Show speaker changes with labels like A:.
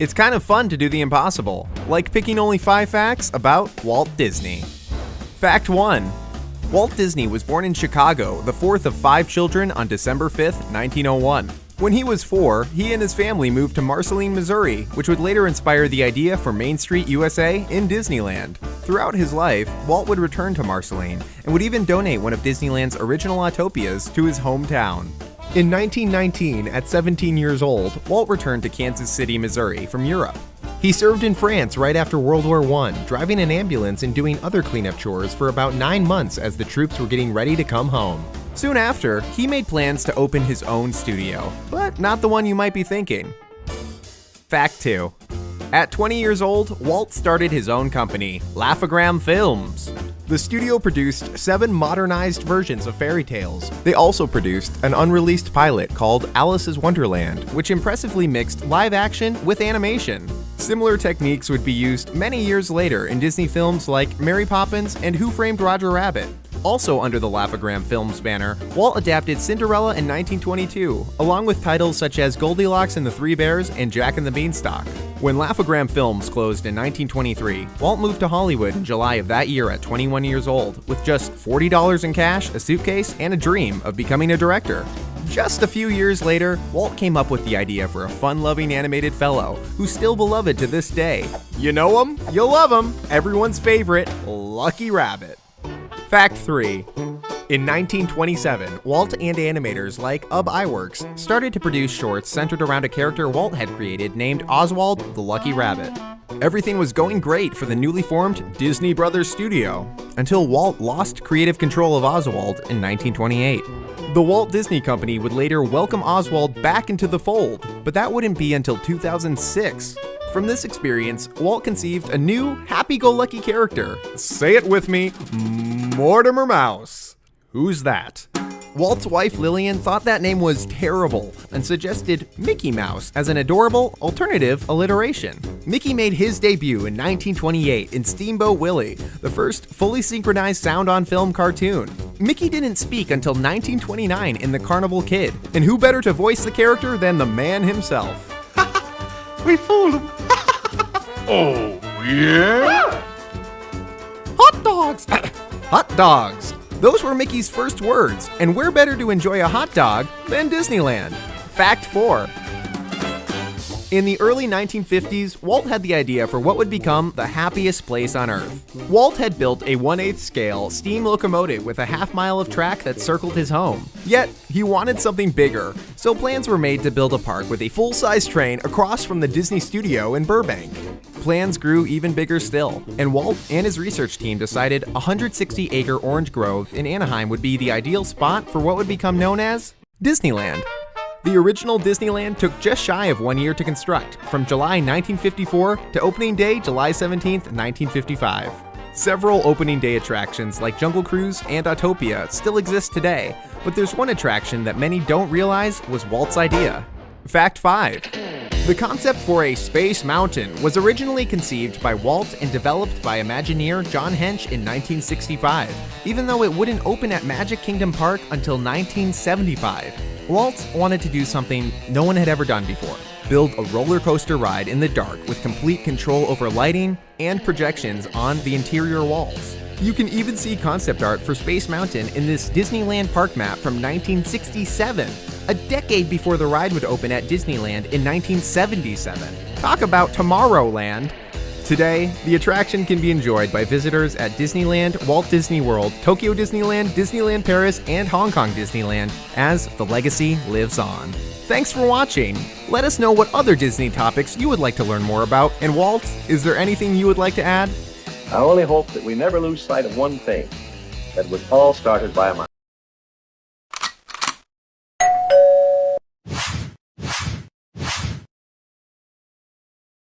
A: It's kind of fun to do the impossible, like picking only 5 facts about Walt Disney. Fact 1. Walt Disney was born in Chicago, the fourth of 5 children, on December 5, 1901. When he was 4, he and his family moved to Marceline, Missouri, which would later inspire the idea for Main Street USA in Disneyland. Throughout his life, Walt would return to Marceline and would even donate one of Disneyland's original Autopias to his hometown. In 1919, at 17 years old, Walt returned to Kansas City, Missouri from Europe. He served in France right after World War I, driving an ambulance and doing other cleanup chores for about 9 months as the troops were getting ready to come home. Soon after, he made plans to open his own studio, but not the one you might be thinking. Fact 2. At 20 years old, Walt started his own company, Laugh-O-Gram Films. The studio produced 7 modernized versions of fairy tales. They also produced an unreleased pilot called Alice's Wonderland, which impressively mixed live action with animation. Similar techniques would be used many years later in Disney films like Mary Poppins and Who Framed Roger Rabbit. Also under the Laugh-O-Gram Films banner, Walt adapted Cinderella in 1922, along with titles such as Goldilocks and the Three Bears and Jack and the Beanstalk. When Laugh-O-Gram Films closed in 1923, Walt moved to Hollywood in July of that year at 21 years old, with just $40 in cash, a suitcase, and a dream of becoming a director. Just a few years later, Walt came up with the idea for a fun-loving animated fellow who's still beloved to this day. You know him, you'll love him, everyone's favorite, Lucky Rabbit. Fact 3. In 1927, Walt and animators like Ub Iwerks started to produce shorts centered around a character Walt had created named Oswald the Lucky Rabbit. Everything was going great for the newly formed Disney Brothers Studio, until Walt lost creative control of Oswald in 1928. The Walt Disney Company would later welcome Oswald back into the fold, but that wouldn't be until 2006. From this experience, Walt conceived a new, happy-go-lucky character. Say it with me, Mortimer Mouse. Who's that? Walt's wife Lillian thought that name was terrible and suggested Mickey Mouse as an adorable, alternative alliteration. Mickey made his debut in 1928 in Steamboat Willie, the first fully synchronized sound-on-film cartoon. Mickey didn't speak until 1929 in The Carnival Kid, and who better to voice the character than the man himself?
B: We fooled him. Oh, yeah?
A: Hot dogs! Hot dogs! Those were Mickey's first words, and where better to enjoy a hot dog than Disneyland? Fact 4. In the early 1950s, Walt had the idea for what would become the happiest place on Earth. Walt had built a 1/8 scale steam locomotive with a half-mile of track that circled his home. Yet, he wanted something bigger, so plans were made to build a park with a full-size train across from the Disney studio in Burbank. Plans grew even bigger still, and Walt and his research team decided a 160-acre orange grove in Anaheim would be the ideal spot for what would become known as Disneyland. The original Disneyland took just shy of 1 year to construct, from July 1954 to opening day July 17, 1955. Several opening day attractions like Jungle Cruise and Autopia still exist today, but there's one attraction that many don't realize was Walt's idea. Fact 5. The concept for a Space Mountain was originally conceived by Walt and developed by Imagineer John Hench in 1965, even though it wouldn't open at Magic Kingdom Park until 1975. Walt wanted to do something no one had ever done before: build a roller coaster ride in the dark with complete control over lighting and projections on the interior walls. You can even see concept art for Space Mountain in this Disneyland park map from 1967, a decade before the ride would open at Disneyland in 1977. Talk about Tomorrowland! Today, the attraction can be enjoyed by visitors at Disneyland, Walt Disney World, Tokyo Disneyland, Disneyland Paris, and Hong Kong Disneyland, as the legacy lives on. Thanks for watching! Let us know what other Disney topics you would like to learn more about, and Walt, is there anything you would like to add?
C: I only hope that we never lose sight of one thing, that was all started by a mouse.